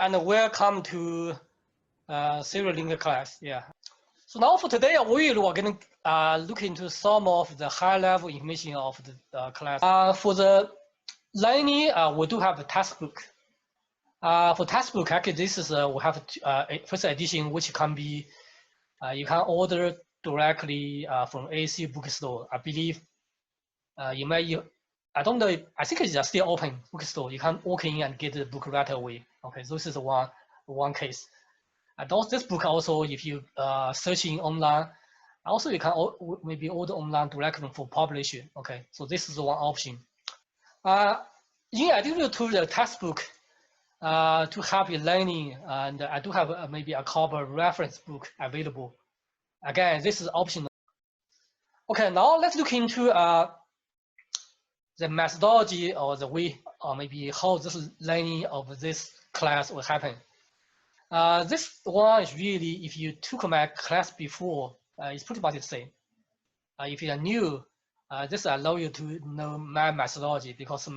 and welcome to serial link class. Yeah. So now for today, we're going to look into some of the high-level information of the class. For the learning, we do have a textbook. For textbook, actually, this is we have a first edition, which can be you can order directly from ASU bookstore. I believe you may. I don't know. I think it's still open bookstore. You can walk in and get the book right away. Okay, so this is one case. And also this book also, if you searching online, also you can maybe order online directly for publishing. Okay, so this is one option. In addition to the textbook, to help you learning, and I do have maybe a couple reference book available. Again, this is optional. Okay, now let's look into the methodology or the way, or maybe how this learning of this class will happen. This one is really, if you took my class before, it's pretty much the same. If you are new, this allows you to know my methodology, because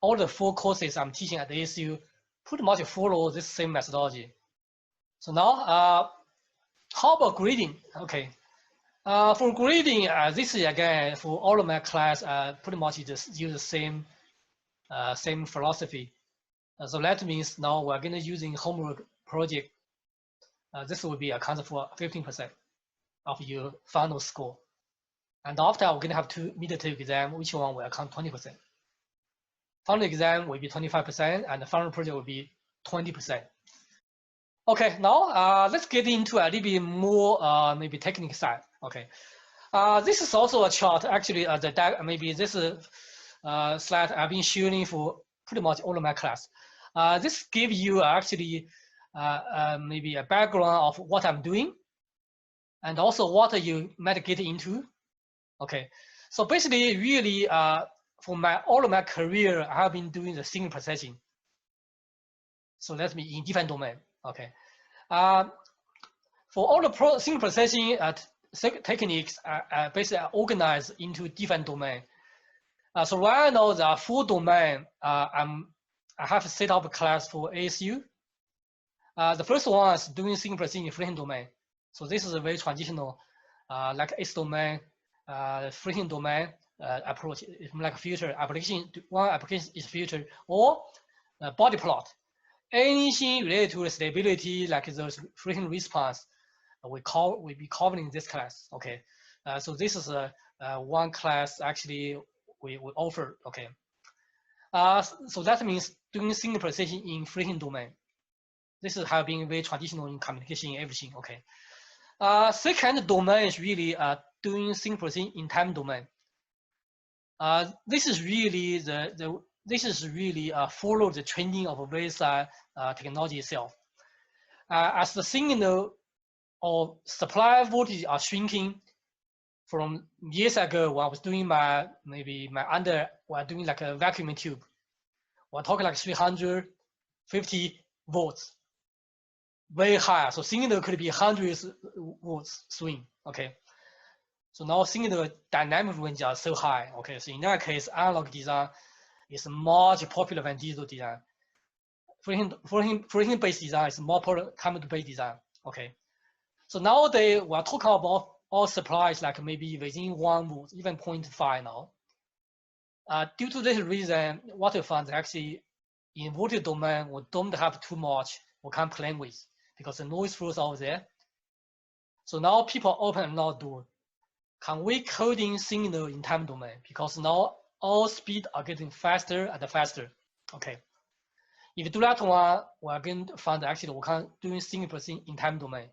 all the 4 courses I'm teaching at the ASU pretty much follow this same methodology. So now, how about grading? Okay. For grading, this is again for all of my class. Pretty much just use the same philosophy. So that means now we're going to using homework project. This will be accounted for 15% of your final score. And after we're going to have 2 midterm exam, which one will account 20%. Final exam will be 25%, and the final project will be 20%. Okay, now let's get into a little bit more maybe technical side. Okay, this is also a chart. Actually, maybe this slide I've been showing for pretty much all of my class. This gives you actually maybe a background of what I'm doing, and also what you might get into. Okay, so basically, really, for all of my career, I have been doing the signal processing. So let me in different domain. Okay, for all the signal processing techniques, basically organized into different domain. So right now there are 4 domain. I have set up a class for ASU. The first one is doing signal processing in freehand domain. So this is a very traditional, like S domain, freehand domain approach. It's like filter application. One application is filter or body plot. Anything related to the stability, like those freehand response, we'll be covering this class. Okay, so this is one class actually we offer. Okay, so that means doing signal processing in freehand domain. This is have been very traditional in communication and everything. Okay, second domain is really doing signal processing in time domain. This is really follow the trending of VLSI technology itself. As the signal or supply voltage are shrinking from years ago when I was doing we're doing like a vacuum tube. We're talking like 350 volts, very high. So signal could be hundreds volts swing. Okay. So now signal dynamic range are so high. Okay. So in that case, analog design is much popular than digital design. Freehand based design is more common based design. Okay. So nowadays we're talking about all supplies like maybe within 1 volt, even 0.5 now. Due to this reason, what we found actually in voltage domain, we don't have too much we can play with because the noise flows out there. So now people open another door. Can we coding signal in time domain? Because now all speed are getting faster and faster. Okay. If you do that one, we're going to find actually we can doing signal processing in time domain.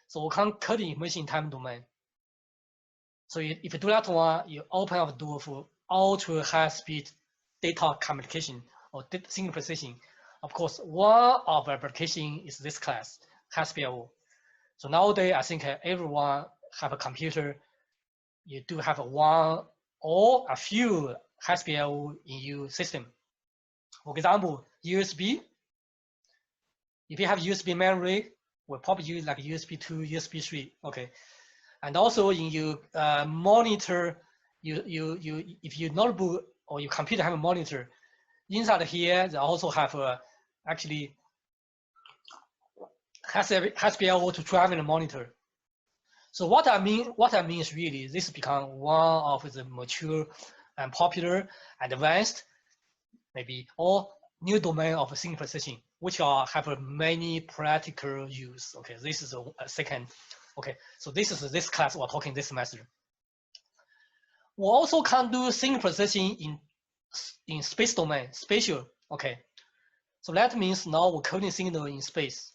So we can code information in time domain. So if you do that one, you open up the door for ultra high speed data communication or signal processing. Of course, one of the application is this class, high-speed IO. So nowadays, I think everyone have a computer. You do have one or a few high-speed IO in your system. For example, USB. If you have USB memory, we'll probably use like USB 2, USB 3. Okay. And also in your monitor, if your notebook or your computer have a monitor, inside here they also have actually has to be able to drive and monitor. So what I mean is really this become one of the mature and popular, advanced, maybe all new domain of signal processing, which have many practical use. Okay, this is a second. Okay, so this is this class we're talking this semester. We also can do signal processing in space domain, spatial. Okay, so that means now we're coding signal in space.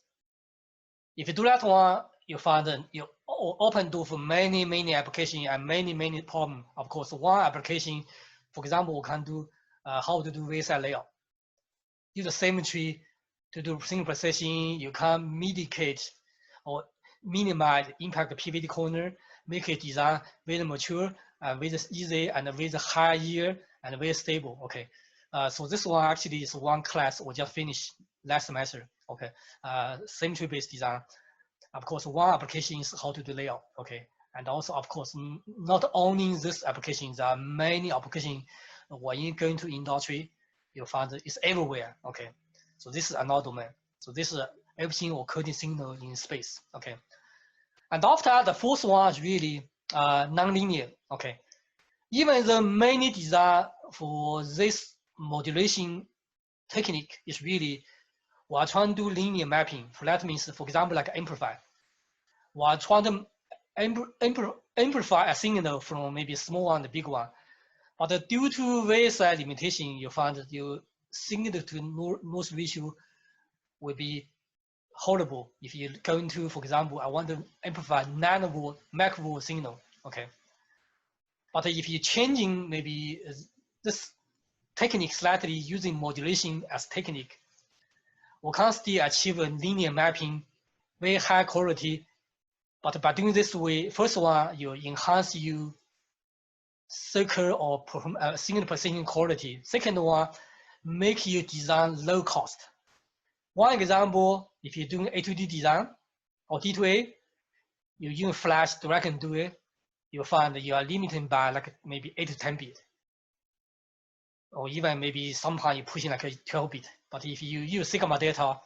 If you do that one, you find you open door for many applications and many problems. Of course, one application, for example, we can do how to do VLSI layout. Use the symmetry to do signal processing. You can mitigate or minimize impact PVD corner, make it design very mature, very easy and very high yield and very stable. Okay, so this one actually is one class we just finished last semester. Okay, symmetry-based design. Of course, one application is how to do layout. Okay, and also of course not only this application, there are many applications. When you go into industry, you find it's everywhere. Okay, so this is another domain. So this is everything or coding signal in space. Okay, and after the fourth one is really nonlinear. Okay, even the many design for this modulation technique is really we are trying to do linear mapping. So that means, for example, like amplify. We are trying to amplify a signal from maybe small one to big one. But due to VLSI limitation, you find that your signal to noise ratio will be horrible if you go into, for example, I want to amplify nanovolt, microvolt signal. Okay. But if you're changing maybe this technique slightly using modulation as technique, we can still achieve a linear mapping, very high quality. But by doing this way, first one, you enhance your circle or signal processing quality. Second one, make your design low cost. One example, if you're doing A2D design or D2A, you use flash directly do it, you find you are limited by like maybe 8 to 10 bit. Or even maybe sometimes you're pushing like a 12 bit. But if you use Sigma data,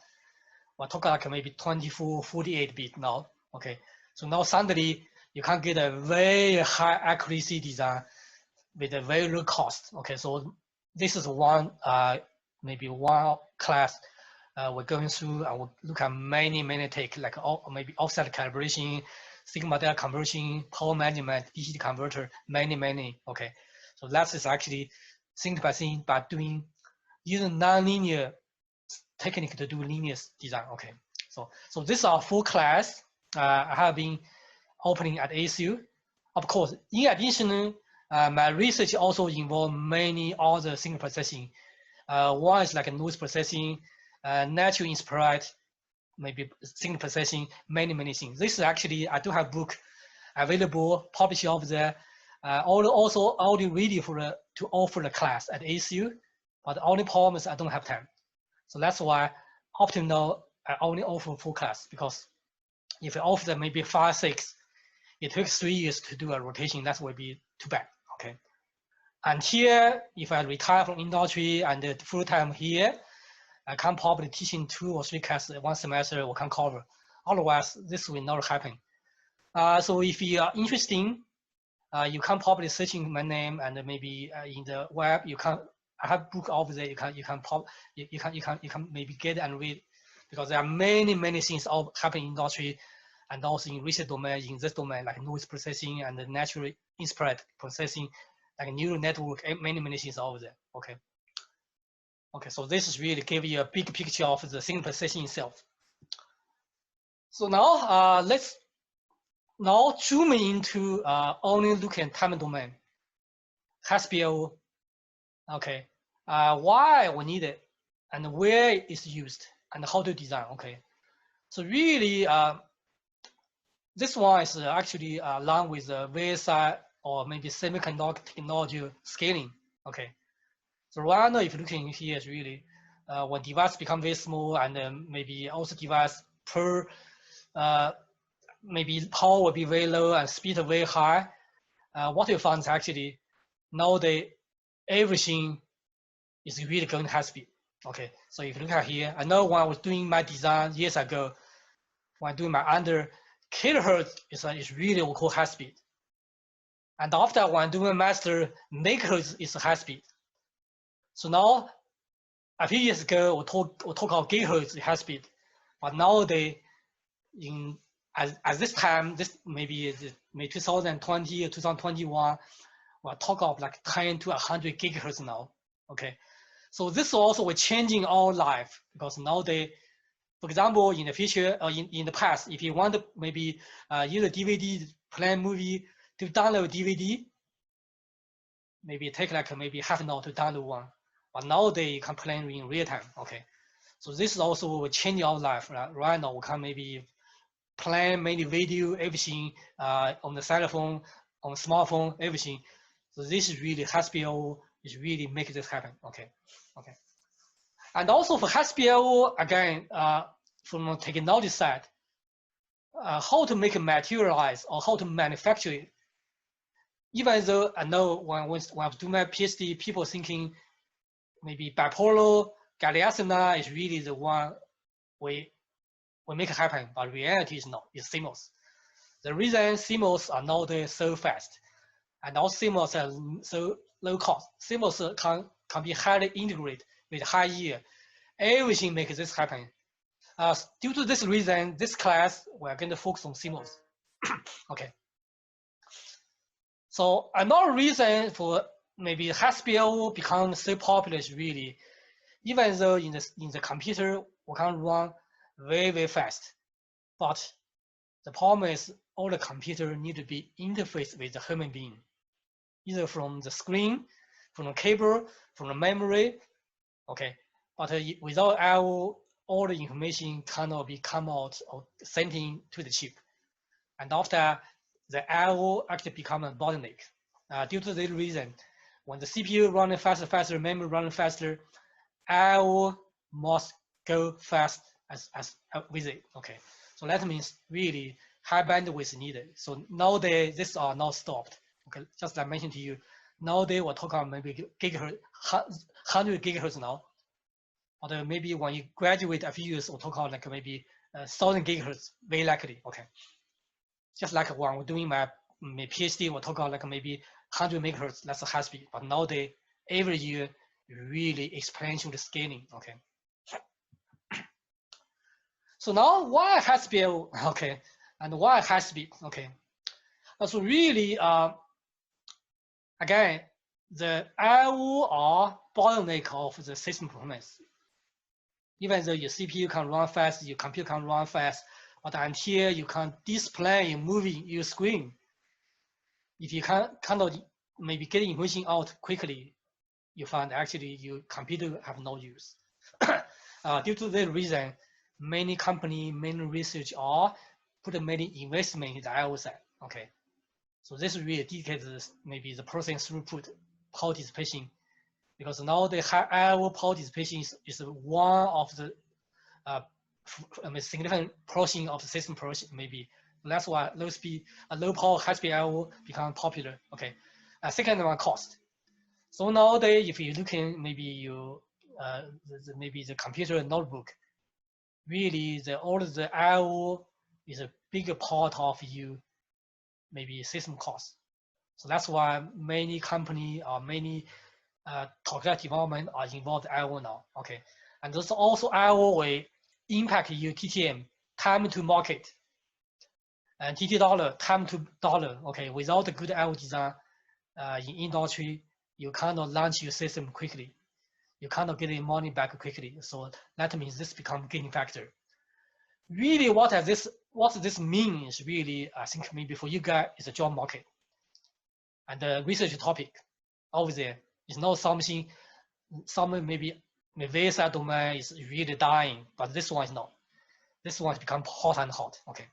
we're talking like maybe 24, 48 bit now. Okay, so now suddenly you can get a very high accuracy design with a very low cost. Okay, so this is one maybe one class we're going through, and we'll look at many take like maybe offset calibration, Sigma data conversion, power management, DC converter, many. Okay, so that is actually thing by thing by doing using nonlinear technique to do linear design. Okay, so these are 4 class I have been opening at ASU. Of course, in addition, my research also involved many other signal processing. One is like a noise processing, natural inspired, maybe signal processing, many things. This is actually, I do have book available, published over there. Also audio video to offer the class at ASU, but the only problem is I don't have time. So that's why up to now, I only offer 4 class, because if I offer them maybe 5, 6, it takes 3 years to do a rotation. That would be too bad. Okay. And here, if I retire from industry and full time here, I can probably teaching 2 or 3 classes one semester we can cover. Otherwise, this will not happen. So if you are interested, you can probably searching my name, and maybe in the web you can. I have book over there. You can maybe get and read, because there are many things all happening in industry, and also in research domain, in this domain, like noise processing and the natural inspired processing, like neural network, many things over there. Okay. Okay, so this is really give you a big picture of the signal processing itself. So now let's now zoom into only look at time domain. HSPO. Okay, why we need it, and where it's used, and how to design. Okay, so really, this one is actually along with the VLSI or maybe semiconductor technology scaling. Okay, so right now, if you're looking here, is really when device become very small, and maybe also device per maybe power will be very low and speed very high. What you find is actually nowadays everything is really going high speed. Okay, so if you look at here, I know when I was doing my design years ago, when doing my under kilohertz is really what we call high speed. And after when doing master megahertz is high speed. So now a few years ago we talk about gigahertz high speed, but nowadays at this time, this maybe 2020 or 2021, we'll talk of like 10 to 100 gigahertz now. Okay, so this also will changing our life, because nowadays, for example, in the future or in the past, if you want to maybe use a DVD plan movie to download DVD, maybe take like maybe half an hour to download one. But nowadays you can plan in real time. Okay, so this is also will change our life. Right now we can maybe plan many video, everything on the cell phone, on the smartphone, everything. So this is really HSPO is really make this happen. Okay. And also for HSPO, again, from the technology side, how to make it materialize or how to manufacture it. Even though I know when I do my PhD, people thinking maybe bipolar, gallium arsenide is really the one we make it happen, but reality is not. It's CMOS. The reason CMOS are nowadays so fast, and also CMOS are so low cost. CMOS can be highly integrated with high yield. Everything makes this happen. Due to this reason, this class we're going to focus on CMOS. Okay. So another reason for maybe HSPO become so popular is really, even though in the computer we can run very fast, but the problem is all the computer need to be interfaced with the human being, either from the screen, from the cable, from the memory. Okay, but without I/O, all the information cannot be come out or sent in to the chip, and after the I/O actually become a bottleneck. Due to this reason, when the CPU running faster, memory running faster, I/O must go fast as with it. Okay, so that means really high bandwidth needed. So nowadays this are not stopped. Okay, just like I mentioned to you, nowadays we're talking about maybe gigahertz, 100 gigahertz now. Or maybe when you graduate a few years, we'll talk about like maybe 1,000 gigahertz, very likely. Okay, just like when we're doing my PhD, we'll talk about like maybe 100 megahertz. That's a high speed. But nowadays, every year, really exponential scaling. Okay. So now why high speed? Okay, and why high speed? Okay. So really, again, the I/O are bottleneck of the system performance. Even though your CPU can run fast, your computer can run fast, but until you can display and moving your screen, if you cannot maybe get information out quickly, you find actually your computer have no use. Due to that reason, many company, many research are put many investment in the I/O side. Okay, so this really dedicates maybe the processing throughput, power dissipation, because now the high I/O power dissipation is one of the significant portion of the system portion. Maybe that's why low power, high speed I/O become popular. Okay, second one, cost. So nowadays, if you're looking maybe you maybe the computer notebook, really all of the I/O is a bigger part of you maybe system cost. So that's why many company or many software development are involved in I/O now. Okay, and this also I/O will impact your TTM, time to market, and TT dollar, time to dollar. Okay, without a good I/O design in industry, you cannot launch your system quickly. You cannot get your money back quickly. So that means this becomes gating factor. Really, what this means really, I think maybe for you guys is a job market and the research topic over there. It's not something, maybe VLSI domain is really dying, but this one is not. This one has become hot and hot. Okay.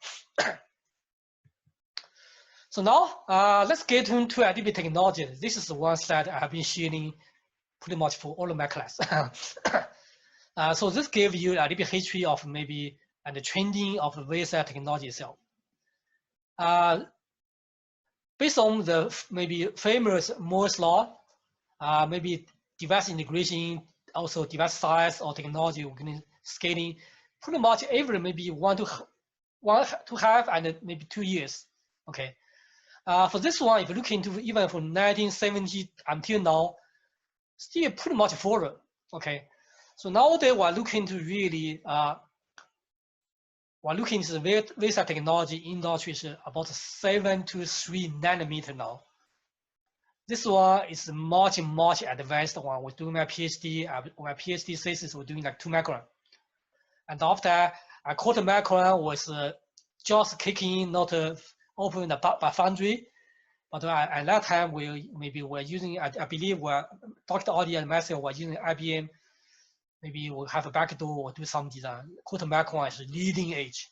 So now let's get into additive technology. This is the one slide I have been sharing pretty much for all of my class. So this gives you a little bit history of maybe and the trending of the VLSI technology itself. Based on the maybe famous Moore's law, maybe device integration, also device size or technology scaling, pretty much every maybe 1 to 1.5 and maybe 2 years. Okay. For this one, if you look into even from 1970 until now, still pretty much forward. Okay. So nowadays we're looking to really we're looking into the VLSI technology industry is about 7 to 3 nanometer now. This one is much advanced one. We're doing my PhD. My PhD thesis we're doing like 2 micron, and after a quarter micron was just kicking, not open by foundry. But at that time, we're using. I believe Dr. Audi and myself were using IBM. Maybe we'll have a backdoor or do some design. Quarter micron is leading edge.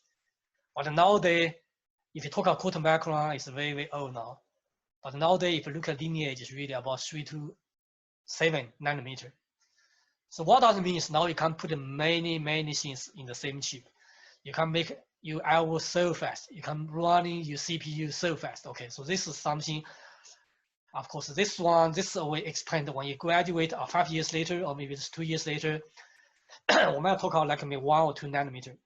But nowadays, if you talk about quarter micron, it's very old now. But nowadays, if you look at leading edge, it's really about 3 to 7 nanometer. So what does it mean is now you can put many things in the same chip. You can make your I/O so fast. You can run your CPU so fast. Okay, so this is something. Of course, this we explained when you graduate 5 years later, or maybe it's 2 years later. 我们要 talk about like maybe 1 or 2 nanometer.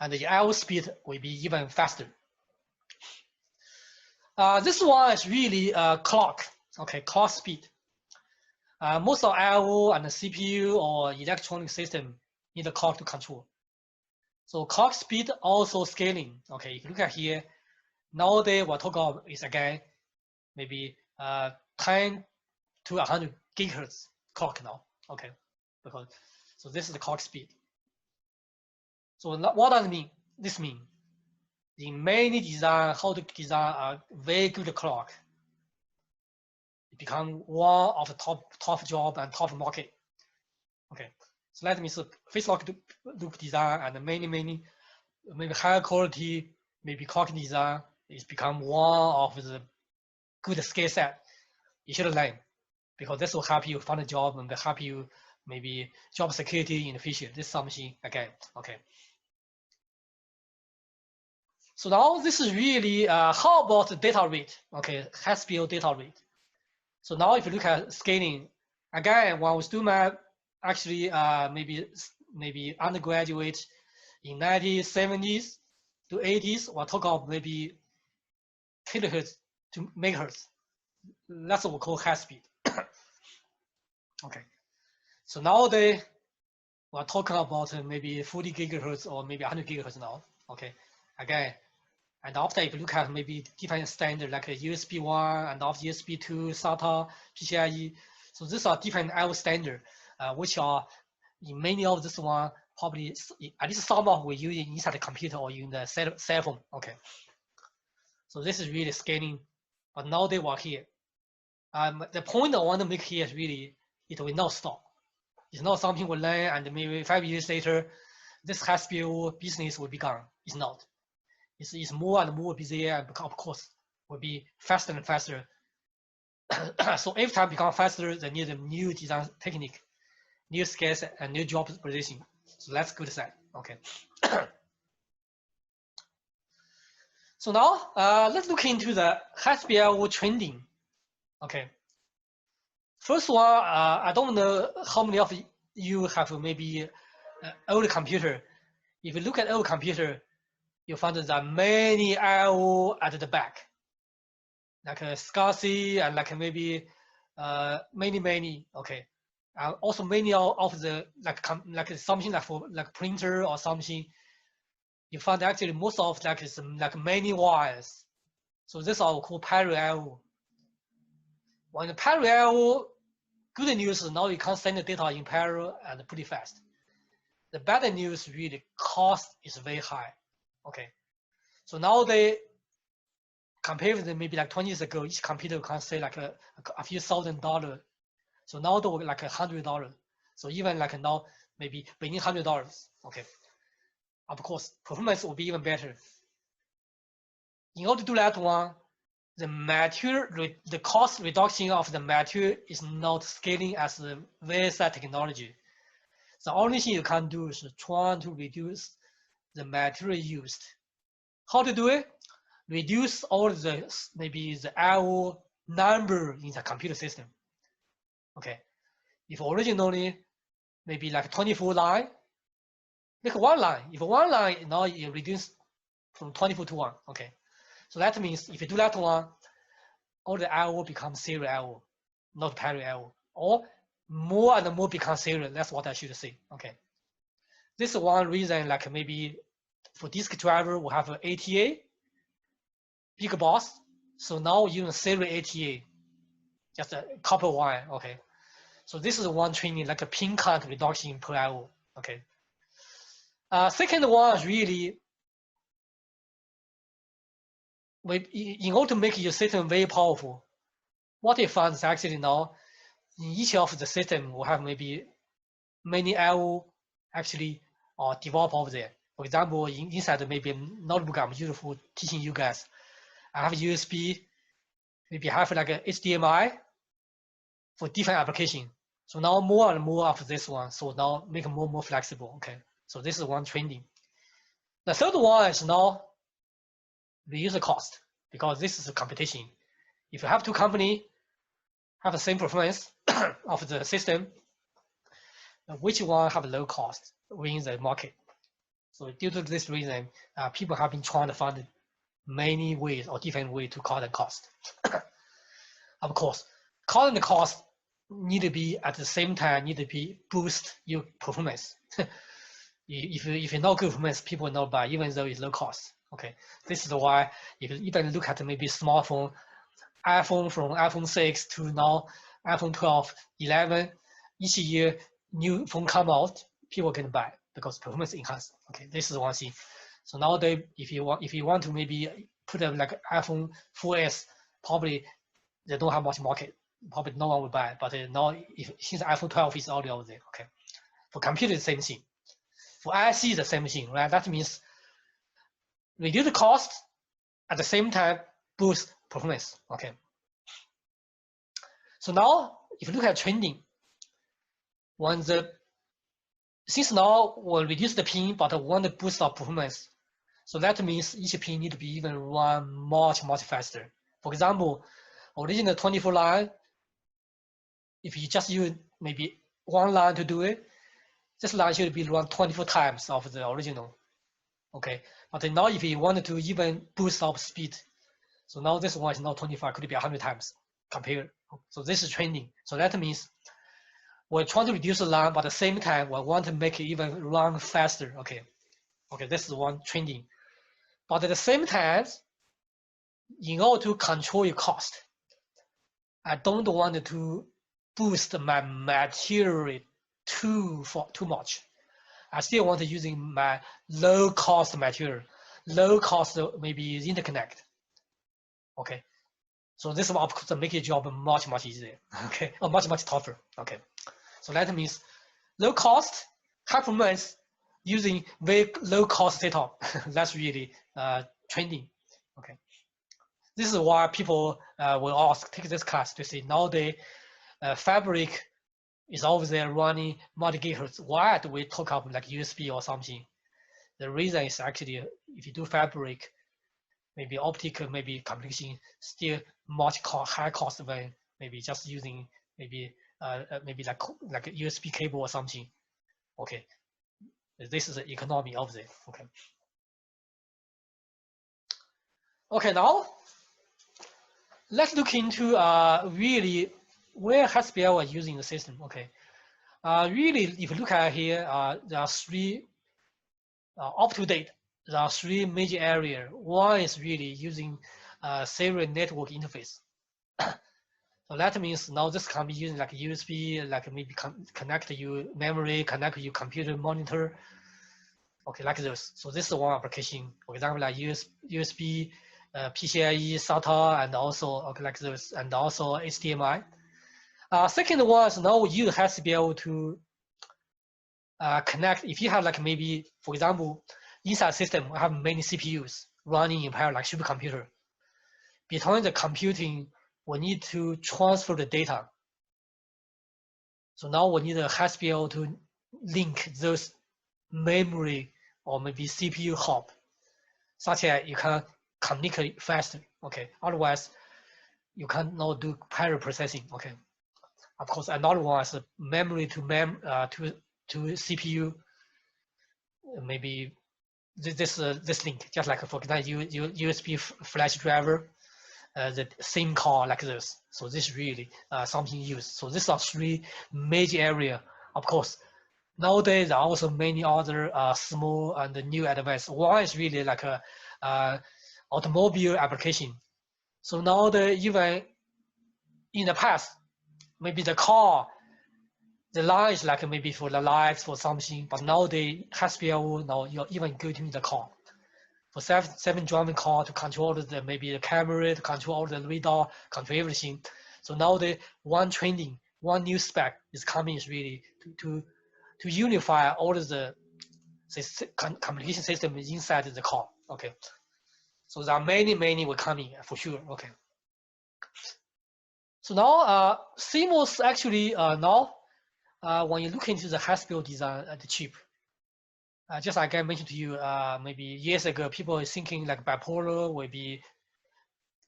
And the I/O speed will be even faster. This one is really clock. Okay, clock speed. Most of I/O and the CPU or electronic system need a clock to control. So clock speed also scaling. Okay, if you look at here, nowadays what talk about is again maybe 10 to 100 gigahertz clock now. Okay, because so this is the clock speed. So what does it mean? This means in many design, how to design a very good clock. It become one of the top job and top market. Okay, so let me see face loop design and many maybe higher quality maybe clock design is become one of the good skill set you should learn, because this will help you find a job and help you maybe job security in the future. This is something again. Okay. So now this is really how about the data rate? Okay, high-speed data rate. So now if you look at scaling, again, when I was doing my actually maybe undergraduate in 1970s to 80s, we'll talk about maybe kilohertz to megahertz. That's what we call high speed. Okay, so nowadays we're talking about maybe 40 gigahertz or maybe 100 gigahertz now. Okay, again, and after if you look at maybe different standard like USB 1 and after USB 2, SATA, PCIe, so these are different I/O standard, which are in many of this one probably at least some of we use inside the computer or in the cell phone. Okay, so this is really scaling, but now they were here. The point I want to make here is really it will not stop. It's not something we learn and maybe 5 years later, this high-speed business will be gone. It's not. It's more and more busy, and of course will be faster and faster. So every time become faster, they need a new design technique, new skills, and new job position. So let's go to that. Okay. So now let's look into the high-speed I/O trending. Okay. First one, I don't know how many of you have maybe old computer. If you look at old computer, you find that there are many I/O at the back, like SCSI and like maybe many. Okay, also many of the like something like for like printer or something. You find actually most of like is like many wires. So this are called parallel I/O. When the parallel I/O, good news is now you can send the data in parallel and pretty fast. The bad news really cost is very high. Okay, so now they compare with maybe like 20 years ago, each computer can say like a few $1,000. So now they're like $100. So even like now maybe within $100. Okay, of course performance will be even better. In order to do that one, the cost reduction of the material is not scaling as the VLSI technology. The only thing you can do is try to reduce the material used. How to do it? Reduce all the maybe the I/O number in the computer system. Okay, if originally maybe like 24 line, like one line. If one line now you reduce from 24 to 1, okay. So that means if you do that one, all the IO become serial IO, not parallel IO, or more and more become serial. That's what I should say. Okay. This is one reason, like maybe for disk driver, we have an ATA, big boss. So now using serial ATA, just a copper wire. Okay. So this is one training, like a pin count reduction per IO. Okay. Second one is really, in order to make your system very powerful, what we found is actually now in each of the system will have maybe many IO actually develop over there. For example, inside maybe notebook I'm using for teaching you guys, I have USB, maybe I have like a HDMI for different application. So now more and more of this one. So now make it more flexible. Okay. So this is one trending. The third one is now reduce the cost, because this is a competition. If you have two companies have the same performance of the system, which one have low cost wins the market? So due to this reason, people have been trying to find many ways or different ways to cut the cost. Of course, cutting the cost need to be at the same time need to be boost your performance. if you know good performance, people will not buy, even though it's low cost. Okay, this is why if you even look at maybe smartphone, iPhone from iPhone 6 to now iPhone 12, 11, each year new phone come out, people can buy because performance enhanced. Okay, this is one thing. So nowadays, if you want to maybe put a like iPhone 4S, probably they don't have much market. Probably no one will buy. But now, since iPhone 12 is already out there, okay. For computer, the same thing. For IC, the same thing, right? That means reduce the cost at the same time boost performance. Okay. So now, if you look at trending, since now we'll reduce the pin, but want to boost our performance, so that means each pin need to be even run much faster. For example, original 24 line, if you just use maybe one line to do it, this line should be run 24 times of the original. Okay, but now if you wanted to even boost up speed, so now this one is not 25, could be 100 times compared. So this is trending. So that means we're trying to reduce the line, but at the same time, we want to make it even run faster. Okay, this is one trending. But at the same time, in order to control your cost, I don't want to boost my material too much. I still want to using my low cost material, low cost maybe interconnect. Okay, so this will of course make your job much easier. Okay, or much tougher. Okay, so that means low cost, high performance using very low cost setup. That's really trending. Okay, this is why people will ask, take this class to say nowadays fabric is always there running multi-gigahertz. Why do we talk about like USB or something? The reason is actually if you do fabric, maybe optical, maybe communication, still much high cost than maybe just using maybe like a USB cable or something. Okay, this is the economy of it. Okay. Okay, now let's look into really where HSPL was using the system. Okay, really, if you look at here, there are three up to date. There are three major areas. One is really using serial network interface. So that means now this can be using like USB, like maybe connect your memory, connect your computer monitor. Okay, like this. So this is one application. For example, like USB, PCIe, SATA, and also okay, like this, and also HDMI. Second one is now you has to be able to connect. If you have like maybe, for example, inside system, we have many CPUs running in parallel, like supercomputer. Between the computing, we need to transfer the data. So now we need a HSPL to link those memory or maybe CPU hub, such that you can communicate faster. Okay, otherwise you cannot do parallel processing. Okay, of course another one is memory to CPU. maybe this link, just like for example, USB flash driver, the same car like this. So this is really something used. So these are three major area. Of course, nowadays there are also many other small and new advanced. One is really like a automobile application. So now even in the past, maybe the car, the line is like maybe for the lights for something, but nowadays HSPL now you're even go to the car. For seven driving car to control the maybe the camera, to control all the radar, control everything. So now the one training, one new spec is coming is really to unify all of the communication system inside the car. Okay. So there are many will coming for sure. Okay. So now CMOS actually now when you look into the HSPL design at the chip, just like I mentioned to you, maybe years ago, people were thinking like bipolar will be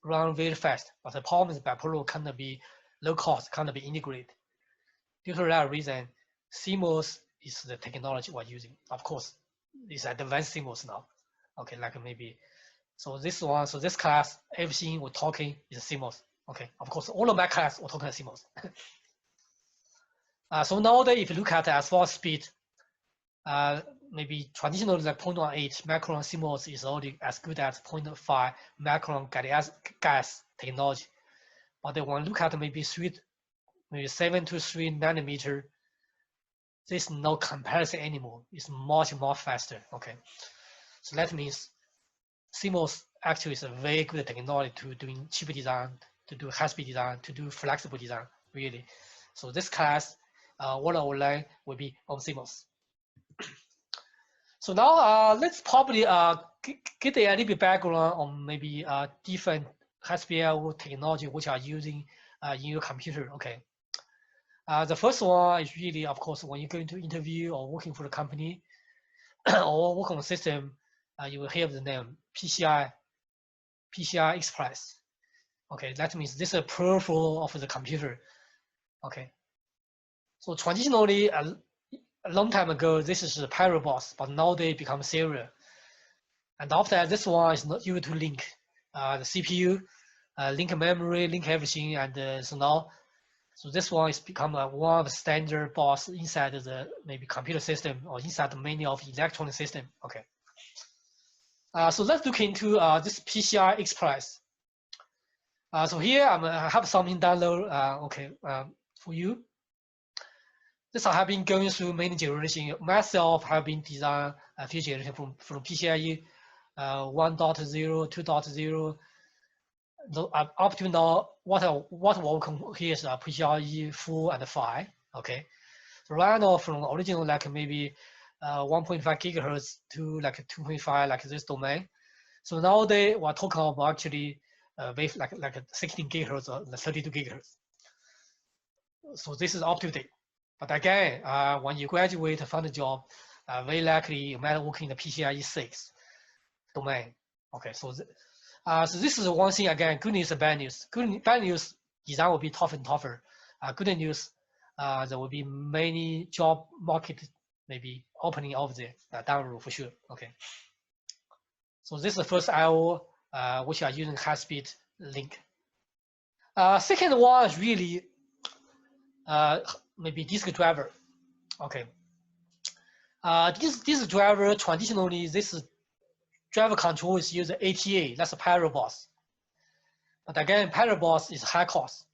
run very fast, but the problem is bipolar cannot be low cost, cannot be integrated. Due to that reason, CMOS is the technology we're using. Of course, it's advanced CMOS now. Okay, like maybe, so this one, so this class, everything we're talking is CMOS. Okay, of course, all of my class we're talking CMOS. So nowadays, if you look at as far as speed, maybe traditional like 0.18 micron CMOS is already as good as 0.5 micron gas technology. But when you look at maybe 7 to 3 nanometer, there's no comparison anymore. It's much more faster. Okay, so that means CMOS actually is a very good technology to doing chip design, to do high-speed design, to do flexible design, really. So this class, what I will learn will be on CMOS. So now let's probably get a little bit background on maybe different HSPL technology which are using in your computer. Okay. The first one is really, of course, when you're going to interview or working for the company or work on the system, you will hear the name PCI Express. Okay, that means this is a peripheral of the computer. Okay. So traditionally, a long time ago, this is the parallel bus, but now they become serial. And after that, this one is not used to link the CPU, link memory, link everything, and so now, so this one is become one of the standard bus inside the maybe computer system or inside many of electronic system. Okay. So let's look into this PCI Express. So here I have something download. Okay, for you. This I have been going through many generations. Myself have been design a few generations from PCIe 1.0, 2.0. Up to now, what work here is PCIe 4 and 5. Okay, so right now from original like maybe 1.5 gigahertz to like 2.5 like this domain. So nowadays we're talking about actually with like 16 gigahertz or 32 gigahertz. So this is up to date. But again, when you graduate and find a job, very likely you might work in the PCIe 6 domain. Okay, so so this is one thing again. Good news and bad news. Bad news, design will be tougher and tougher. Good news, there will be many job market maybe opening over there down the road for sure. Okay. So this is the first I/O which are using high-speed link. Second one is really maybe disk driver. Okay. This driver traditionally this driver control is using ATA. That's a parallel bus. But again, parallel bus is high cost.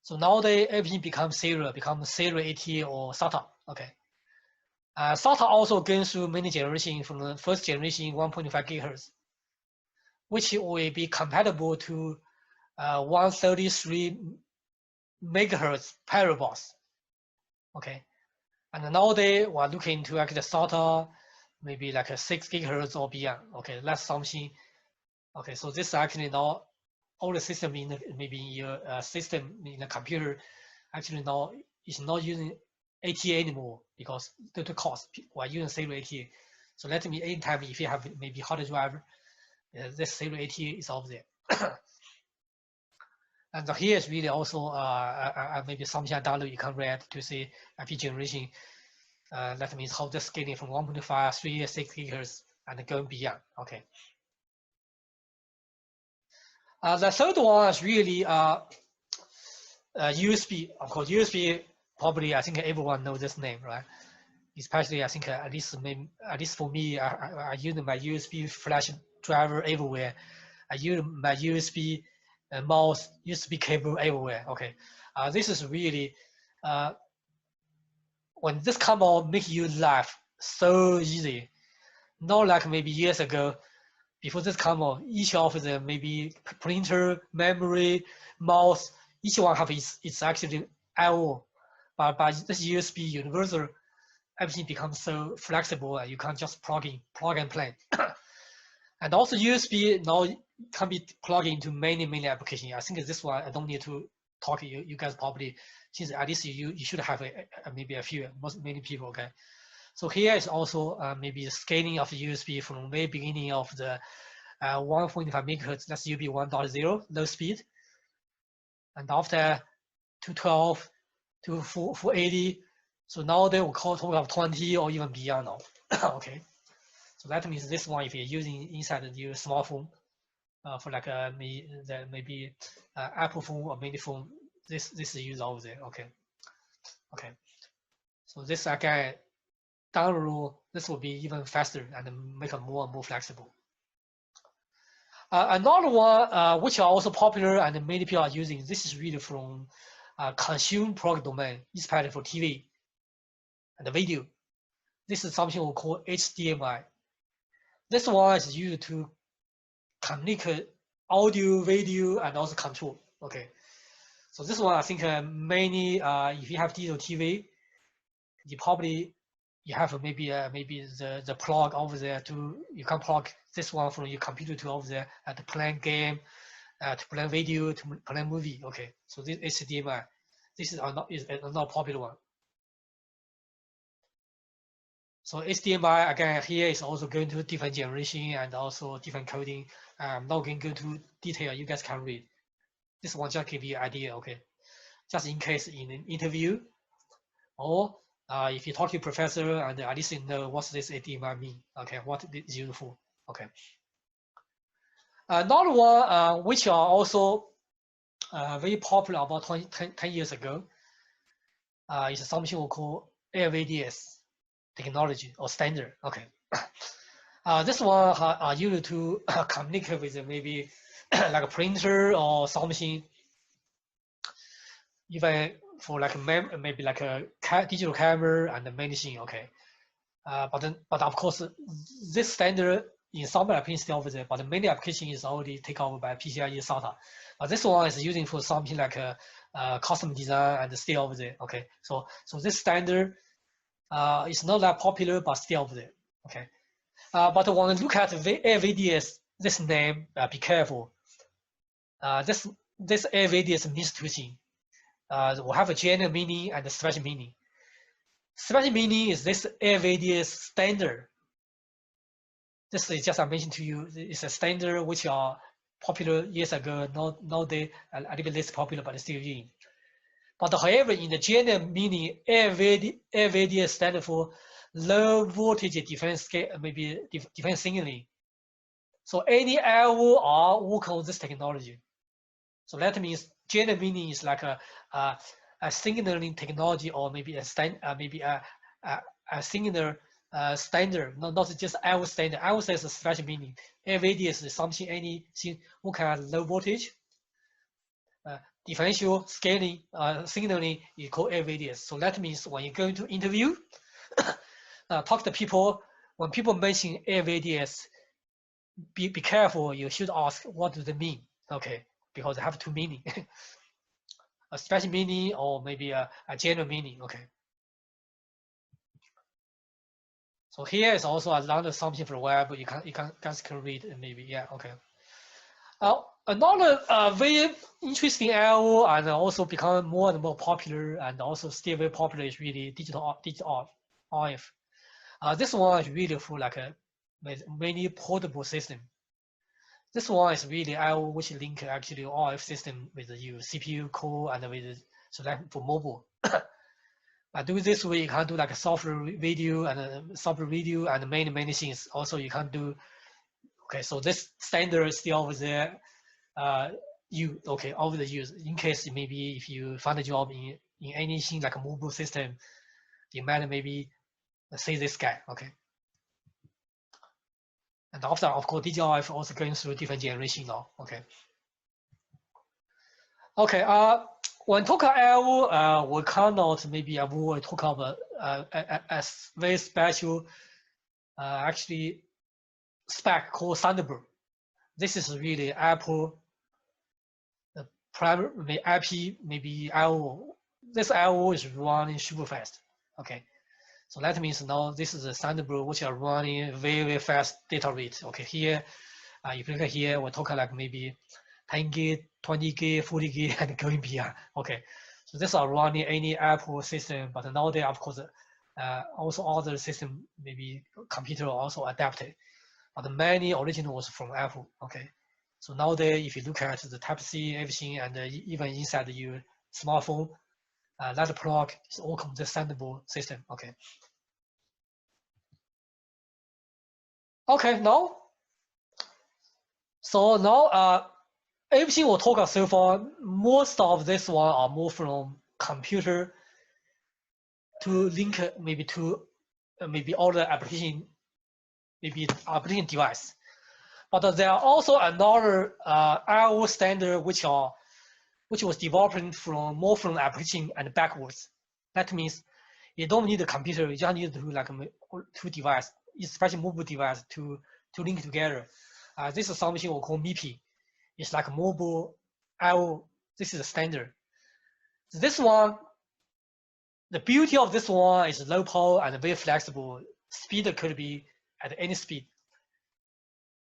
So nowadays everything becomes serial ATA or SATA. Okay. SATA also goes through many generations from the first generation 1.5 gigahertz, which will be compatible to 133 megahertz parallel bus. Okay. And nowadays we're looking to like the SATA, maybe like a 6 gigahertz or beyond. Okay, that's something. Okay, so this actually now all the system in the, maybe in your system in the computer actually now is not using ATA anymore because due to cost, we're using serial ATA. So let me anytime if you have maybe hard drive, this serial ATA is over there. And here is really also maybe something I download you can read to see IP generation. That means how the scaling from 1.5, 3, 6 gigahertz and going beyond. Okay. The third one is really USB. Of course, USB probably I think everyone knows this name, right? Especially I think at least for me, I use my USB flash driver everywhere. I use my USB mouse, USB cable everywhere. Okay, this is really when this come out, make you life so easy. Not like maybe years ago, before this come out, each of the maybe printer, memory, mouse, each one have its actually I/O, but this USB universal, everything becomes so flexible and you can just plug and play. And also USB now can be plugged into many applications. I think this one I don't need to talk. You guys probably, since at least you should have maybe a few, many people. Okay, so here is also maybe scaling of the USB from the very beginning of the 1.5 megahertz. That's USB 1.0 low speed, and after 212 to 480. So now they will talk about 20 or even beyond now. Okay, so that means this one, if you're using inside your smartphone for like maybe Apple phone or mini phone, this is used over there. Okay, okay. So this again, down the road, this will be even faster and make it more and more flexible. Another one which are also popular and many people are using. This is really from consumer product domain, especially for TV and the video. This is something we call HDMI. This one is used to communicate audio, video, and also control. Okay, so this one I think many if you have digital TV, you have maybe the plug over there you can plug this one from your computer to over there to play game, to play video, to play movie. Okay, so this HDMI, this is another popular one. So HDMI again here is also going to different generation and also different coding. I'm not going to go to detail. You guys can read. This one just give you an idea. Okay, just in case in an interview, or if you talk to a professor and at least you know what this HDMI mean. Okay, what it is used for. Okay. Another one which are also very popular about 10 years ago is something we call LVDS technology or standard. Okay. This one are used to communicate with maybe like a printer or something, even for like maybe like a digital camera and many things. Okay. But of course, this standard in some applications still over there, but many applications is already taken over by PCIe SATA. This one is using for something like a custom design and still over there. Okay, so this standard is not that popular, but still over there. Okay, but when you look at AVDS, this name, be careful. This AVDS means two things. We have a general meaning and a special meaning. Special meaning is this AVDS standard. This is just I mentioned to you. It's a standard which are popular years ago. Now they a little bit less popular, but still in. But however, in the general meaning, AVDS stands for low voltage difference maybe difference signaling. So any LO work on this technology. So that means general meaning is like a signaling technology, or maybe a signal standard, not just LO standard. LO standard is a special meaning. AVDS is something anything who can low voltage. Differential scaling signaling is called AVDS. So that means when you go into interview, talk to people, when people mention AVDS, be careful. You should ask what do they mean. Okay, because they have two meaning, a special meaning or maybe a general meaning. Okay. So here is also another something for the web. You guys can read maybe. Yeah. Okay. Another very interesting LO and also become more and more popular and also still very popular is really digital RF. This one is really for like with many portable system. This one is really LO which link actually RF system with your CPU core and with so that for mobile. Do this way, you can do like a software video and many things. Also, you can do. Okay, so this standard is still over there. Over the years, in case maybe if you find a job in anything like a mobile system, you might maybe see this guy. Okay. And after, of course, DJI also going through different generation now. Okay. Okay. When talk about we cannot maybe avoid talk about a very special actually spec called Thunderbird. This is really Apple primary IP, maybe IO. This IO is running super fast. Okay. So that means now this is a Thunderbird which are running very fast data rate. Okay, here, if you look at here, we're talking like maybe 10 gig, 20 gig, 40 gig, and going beyond. Okay, so this are running any Apple system, but nowadays, of course, also other system, maybe computer also adapted, but many originals from Apple. Okay, so nowadays, if you look at the Type-C, everything, and even inside your smartphone, that plug is all from the Thunderbird system. Okay. Okay, now, so now everything we'll talk about so far, most of this one are more from computer to link maybe to maybe other application, maybe application device. But there are also another IO standard which was developed from more from application and backwards. That means you don't need a computer, you just need to like two device, especially mobile device to link together. This is something we call MIPI. It's like mobile IO. This is a standard. So this one, the beauty of this one is low power and very flexible. Speed could be at any speed.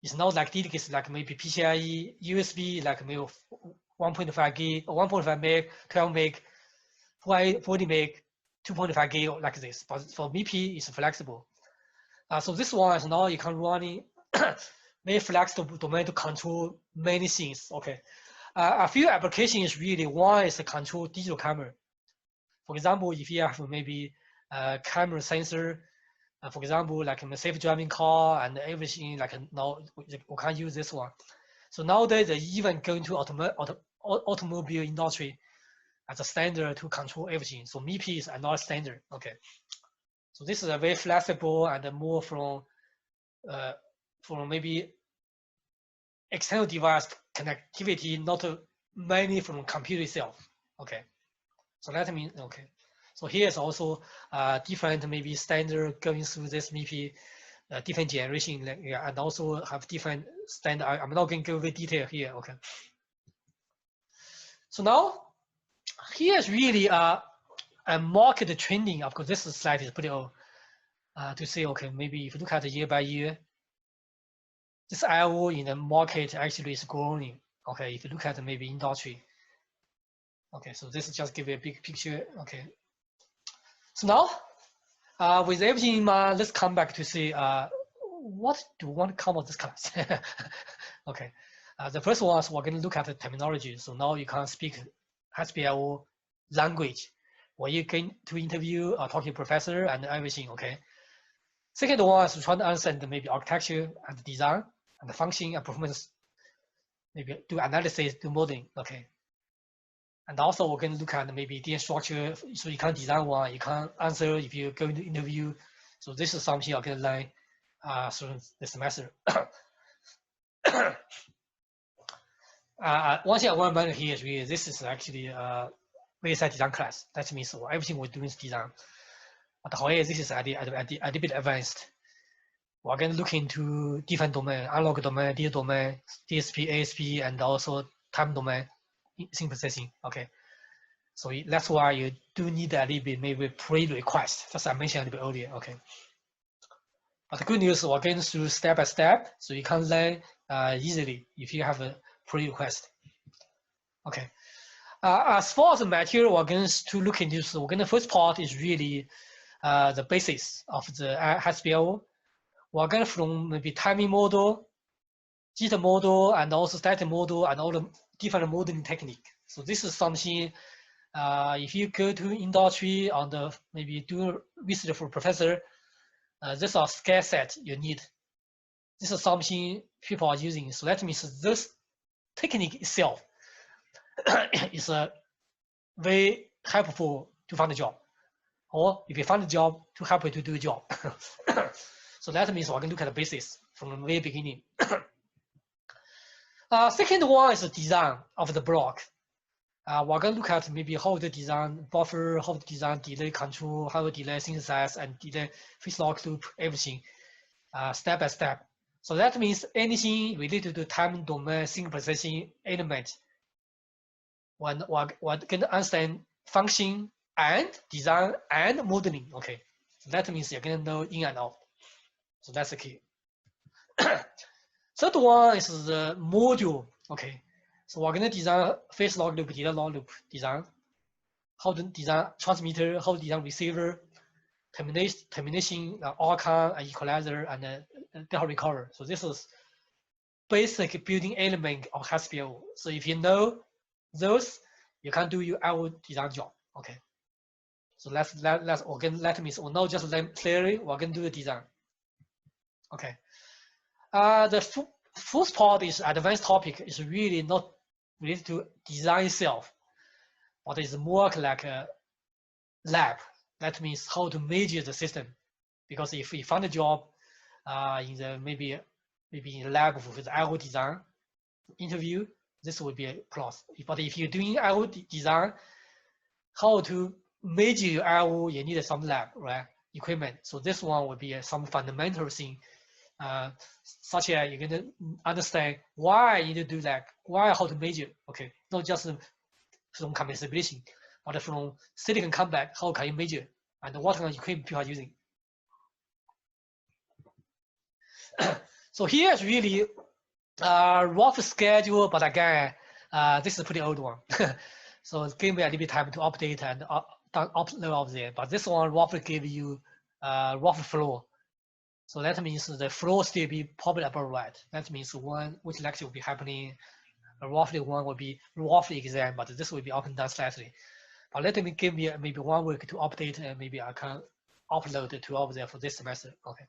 It's not like dedicated like maybe PCIe, USB like maybe 1.5 gig, 1.5 meg, 12 meg, 40 meg, 2.5 gig like this. But for MIPI, it's flexible. So this one is now you can run very flexible domain to control many things. Okay, a few applications really. One is to control digital camera. For example, if you have maybe a camera sensor, for example, like a safe driving car and everything, like now we can use this one. So nowadays they even going to automobile industry as a standard to control everything. So MIPI is another standard. Okay, so this is a very flexible and more from maybe external device connectivity, not mainly from computer itself. Okay, so that means okay. So here's also different maybe standard going through this MIPI, different generation, and also have different standard. I'm not going to go over detail here. Okay. So now here's really a market trending. Of course, this slide is pretty old to say. Okay, maybe if you look at the year by year, this IO in the market actually is growing. Okay, if you look at maybe industry. Okay, so this is just give you a big picture. Okay. So now, with everything in mind, let's come back to see what do we want to come of this class. Okay, the first one is we're going to look at the terminology. So now you can speak SPIO language, where you can to interview or talk to a professor and everything. Okay. Second one is trying to understand maybe architecture and design and the function and performance. Maybe do analysis, do modeling. Okay. And also we're going to look at maybe data structure. So you can design one, you can answer if you're going to interview. So this is something you're going to learn through this semester. One thing I want to mention here is really this is actually a VLSI design class. That means everything we're doing is design. But however, this is a little bit advanced. We're going to look into different domain, analog domain, digital domain, DSP, ASP, and also time domain synthesizing. Okay, so that's why you do need a little bit maybe pre-request, as I mentioned a little bit earlier. Okay, but the good news, we're going through step by step, so you can learn easily if you have a pre-request. Okay, as far as the material we're going to look into, so we're going to first part is really the basis of the SPIO. We're going from maybe timing model, jitter model, and also static model, and all the different modeling technique. So this is something If you go to industry on the maybe do research for professor, these are skill set you need. This is something people are using. So that means this technique itself is very helpful to find a job, or if you find a job, to help you to do a job. So that means we're going to look at the basis from the very beginning. Second one is the design of the block. We're going to look at maybe how the design buffer, how the design delay control, how the delay synthesize, and delay phase lock loop, everything step by step. So that means anything related to time domain signal processing element, we're going to understand function and design and modeling. Okay, so that means you're going to know in and out. So that's the key. Third one is the module. Okay, so we're going to design phase lock loop, delay lock loop design, how to design transmitter, how to design receiver, termination, outcome, equalizer, and data recover. So this is basic building element of HSPO. So if you know those, you can do your IO design job. Okay. So let's again, let me, so not just theory, we're going to do the design. Okay. The fourth part is advanced topic, is really not related to design itself, but it's more like a lab. That means how to measure the system. Because if we find a job in the maybe in the lab with the IO design interview, this would be a plus. But if you're doing IO design, how to measure your IO, you need some lab, right? Equipment. So this one would be some fundamental thing, such as you're going to understand why you need to do that, why, how to measure. Okay, not just from compatibility, but from silicon comeback, how can you measure, and what kind of equipment people are using. So here is really rough schedule, but again, this is a pretty old one. So it gave me a little bit time to update and upload of there. But this one roughly give you rough flow. So that means the flow still be probably about right. That means which lecture will be happening. Roughly one will be roughly exam, but this will be up and down slightly. But let me give me maybe 1 week to update, and maybe I can upload it to over there for this semester. Okay.